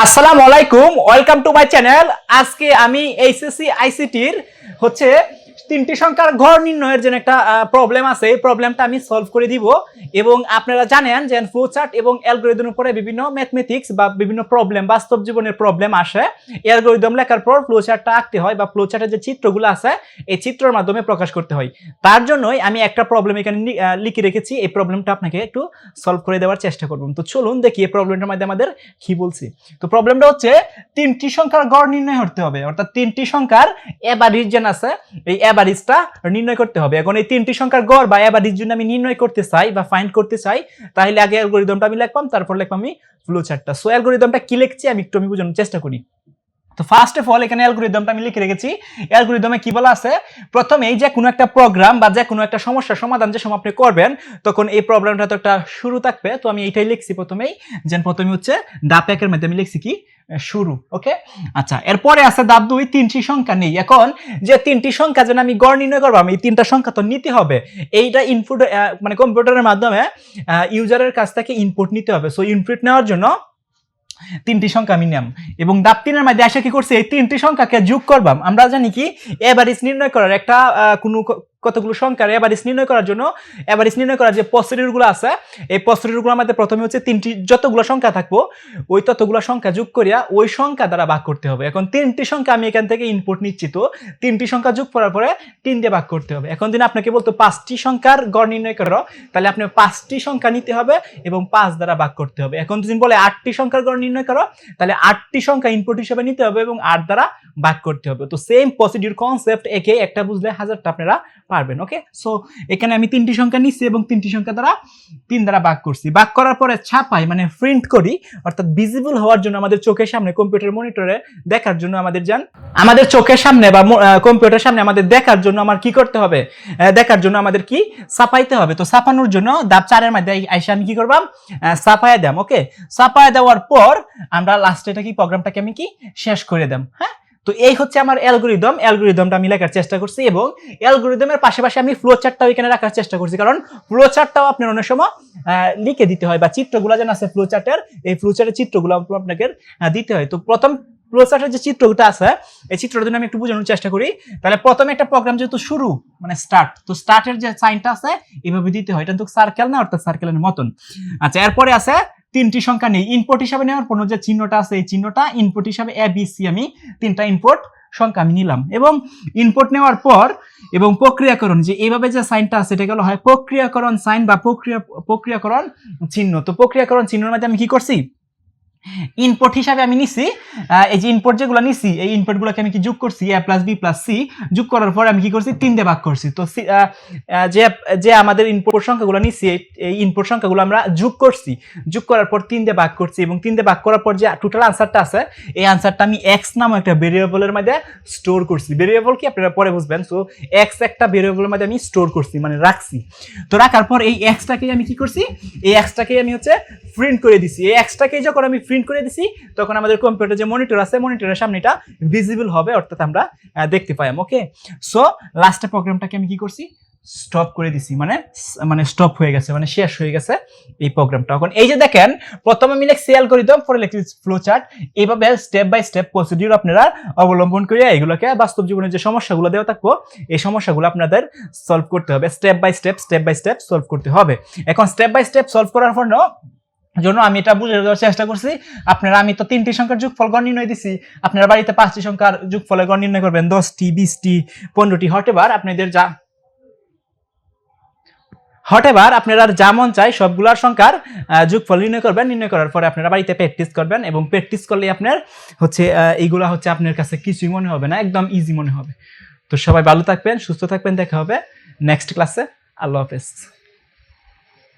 আসসালামু আলাইকুম, welcome to my channel. আজকে আমি এইচএসসি আইসিটির হচ্ছে তিনটি সংখ্যার গড় নির্ণয়ের জন্য একটা প্রবলেম আছে। এই প্রবলেমটা আমি সলভ করে দিব এবং আপনারা জানেন যে ফ্লো চার্ট এবং অ্যালগরিদমের উপরে বিভিন্ন ম্যাথমেটিক্স বা বিভিন্ন প্রবলেম, বাস্তব জীবনের প্রবলেম আসে। অ্যালগরিদম লেখার পর ফ্লো চার্টটা আঁকতে হয় বা ফ্লো চার্টের যে চিত্রগুলো আছে এই চিত্রের মাধ্যমে প্রকাশ করতে হয়। তার জন্যই আমি একটা প্রবলেম এখানে লিখে রেখেছি। এই প্রবলেমটা আপনাকে একটু সলভ করে দেওয়ার চেষ্টা করব। তো চলুন দেখি এই প্রবলেমটার মধ্যে আমাদের কি বলছি। তো প্রবলেমটা হচ্ছে তিনটি সংখ্যার গড় নির্ণয় করতে হবে, অর্থাৎ তিনটি সংখ্যার এভারেজ যেন আছে এই এভারেজটা নির্ণয় করতে হবে। এখন এই তিনটি সংখ্যার গড় বা এভারেজ যদি আমি নির্ণয় করতে চাই বা ফাইন্ড করতে চাই, তাহলে আগে অ্যালগরিদমটা আমি লিখলাম, তারপর লিখলাম আমি ফ্লো চার্টটা। সো অ্যালগরিদমটা কি লিখছি আমি একটু বোঝানোর চেষ্টা করি। তো ফার্স্ট অফ অল এখানে অ্যালগরিদমটা আমি লিখে রেখেছি। অ্যালগরিদমে কি বলা আছে, প্রথমেই যে কোনো একটা প্রোগ্রাম বা যে কোনো একটা সমস্যার সমাধান যে সময় আপনি করবেন, তখন এই প্রবলেমটা তো একটা শুরু থাকবে। তো আমি এইটাই লিখছি প্রথমেই, যে প্রথমে হচ্ছে ধাপ একের মধ্যে আমি লিখছি কি শুরু। ওকে, আচ্ছা, এরপরে আছে ধাপ 2, তিনটি সংখ্যা নেই। এখন যে তিনটি সংখ্যা যেন আমি গড় নির্ণয় করবো, আমি এই তিনটা সংখ্যা তো নিতে হবে। এইটা ইনপুট মানে কম্পিউটারের মাধ্যমে ইউজারের কাছ থেকে ইনপুট নিতে হবে। সো ইনপুট নেওয়ার জন্য তিনটি সংখ্যা আমি নিলাম এবং ধাপ 3 এর মধ্যে এসে কি করছে, এই তিনটি সংখ্যাকে যোগ করবাম। আমরা জানি কি এভারেজ নির্ণয় করার একটা কোনো কতগুলো সংখ্যার এভারেজ নির্ণয় করার জন্য এভারেজ নির্ণয় করার যে প্রসিডিউরগুলো আছে, এই প্রসিডিউরগুলোর মধ্যে প্রথমে হচ্ছে তিনটি যতগুলো সংখ্যা থাকবো ওই ততগুলো সংখ্যা যোগ করিয়া ওই সংখ্যা দ্বারা ভাগ করতে হবে। এখন তিনটি সংখ্যা আমি এখান থেকে ইনপুট নিচ্ছি, তো তিনটি সংখ্যা যোগ করার পরে 3 দিয়ে ভাগ করতে হবে। এখন যদি আপনাকে বলতো 5টি সংখ্যার গড় নির্ণয় করো, তাহলে আপনি 5টি সংখ্যা নিতে হবে এবং 5 দ্বারা ভাগ করতে হবে। এখন যদি বলে 8টি সংখ্যার গড় নির্ণয় করো, তাহলে 8টি সংখ্যা ইনপুট হিসেবে নিতে হবে এবং 8 দ্বারা ভাগ করতে হবে। তো সেম প্রসিডিউর কনসেপ্ট, একে একটা বুঝলে হাজারটা আপনারা পারবেন। ওকে, সো এখানে আমি তিনটি সংখ্যা নিচ্ছি এবং তিনটি সংখ্যা দ্বারা 3 দ্বারা ভাগ করছি। ভাগ করার পরে ছাপাই মানে প্রিন্ট করি, অর্থাৎ ভিজিবল হওয়ার জন্য আমাদের চোখের সামনে কম্পিউটার মনিটরে দেখার জন্য আমাদের চোখের সামনে বা কম্পিউটার সামনে আমাদের দেখার জন্য আমার কি করতে হবে, দেখার জন্য আমাদের কি ছাপাইতে হবে। তো ছাপানোর জন্য ধাপ 4 এর মধ্যে আইসা আমি কি করবাম, ছাপায়া দাম। ওকে, ছাপায়া দেওয়ার পর আমরা লাস্টে এটা কি প্রোগ্রামটাকে আমি কি শেষ করে দাম। হ্যাঁ, তো এই হচ্ছে আমার অ্যালগরিদমটা আমি লেখার চেষ্টা করছি এবং অ্যালগরিদমের পাশাপাশি আমি ফ্লো চার্টটাও এখানে রাখার চেষ্টা করছি, কারণ ফ্লো চার্টটাও আপনার অনেক সময় লিখে দিতে হয় বা চিত্রগুলো যেন আছে ফ্লো চার্টের, এই ফ্লো চার্টের চিত্রগুলো আপনাকে দিতে হয়। তো প্রথম ফ্লো চার্টের যে চিত্রটা আছে এই চিত্রটা যদি আমি একটু বোঝানোর চেষ্টা করি, তাহলে প্রথমে একটা প্রোগ্রাম যেহেতু শুরু মানে স্টার্ট, তো স্টার্টের যে সাইনটা আছে এইভাবে দিতে হয়। এটা তো সার্কেল না, অর্থাৎ সার্কেলের মতন। আচ্ছা, এরপরে আছে তিনটি সংখ্যা নেই। ইনপুট হিসাবে নেওয়ার পর যে চিহ্নটা আছে এই চিহ্নটা ইনপুট হিসাবে এ বি সি, আমি তিনটা ইনপুট সংখ্যা আমি নিলাম এবং ইনপুট নেওয়ার পর এবং প্রক্রিয়াকরণ, যে এইভাবে যে সাইনটা আছে এটা গেল হয় প্রক্রিয়াকরণ সাইন বা প্রক্রিয়াকরণ চিহ্ন। তো প্রক্রিয়াকরণ চিহ্নের মধ্যে আমি কি করছি, ইনপুট হিসাবে আমি নিছি এই যে ইনপুট যেগুলো নিছি এই ইনপুটগুলোকে আমি কি যোগ করছি, a + b + c, যোগ করার পর আমি কি করছি 3 দিয়ে ভাগ করছি। তো যে আমাদের ইনপুট সংখ্যাগুলো নিছি এই ইনপুট সংখ্যাগুলো আমরা যোগ করছি, যোগ করার পর 3 দিয়ে ভাগ করছি এবং 3 দিয়ে ভাগ করার পর যে টোটাল আনসারটা আছে এই আনসারটা আমি x নামক একটা ভেরিয়েবলের মধ্যে স্টোর করছি। ভেরিয়েবল কি আপনারা পরে বুঝবেন। সো x একটা ভেরিয়েবলের মধ্যে আমি স্টোর করছি মানে রাখছি। তো রাখার পর এই x-টাকে আমি কি করছি, এই x-টাকে আমি হচ্ছে প্রিন্ট করে দিছি। এই x-টাকে যখন আমি প্রিন্ট করে দিছি তখন আমাদের কম্পিউটার যে মনিটর আছে মনিটরের সামনে এটা ভিজিবল হবে, অর্থাৎ আমরা দেখতে পাই। ওকে, সো লাস্টের প্রোগ্রামটাকে আমি কি করছি, স্টপ করে দিছি, মানে স্টপ হয়ে গেছে, মানে শেষ হয়ে গেছে এই প্রোগ্রামটা। এখন এই যে দেখেন, প্রথমে আমি লিখছি অ্যালগরিদম, পরে লিখছি ফ্লো চার্ট। এইভাবে স্টেপ বাই স্টেপ প্রসিডিউর আপনারা অবলম্বন করে এগুলোকে বাস্তব জীবনের যে সমস্যাগুলো দেওয়া থাকবো এই সমস্যাগুলো আপনাদের সলভ করতে হবে। স্টেপ বাই স্টেপ সলভ করতে হবে। এখন স্টেপ বাই স্টেপ সলভ করার জন্য আমি এটা বুঝে দেওয়ার চেষ্টা করছি। আমি তো 3টি সংখ্যার যোগফল গড় নির্ণয় দিছি, আপনারা বাড়িতে 5টি সংখ্যার যোগফলের গড় নির্ণয় করবেন, 10টি 20টি 15টি হটেবার আপনারা যা মন চাই সবগুলার সংখ্যার যোগফল নির্ণয় করবেন। নির্ণয় করার পরে আপনারা বাড়িতে প্র্যাকটিস করবেন এবং প্র্যাকটিস করলে আপনার হচ্ছে এইগুলা হচ্ছে আপনার কাছে কিছুই মনে হবে না, একদম ইজি মনে হবে। তো সবাই ভালো থাকবেন, সুস্থ থাকবেন, দেখা হবে নেক্সট ক্লাসে। আল্লাহ হাফেজ।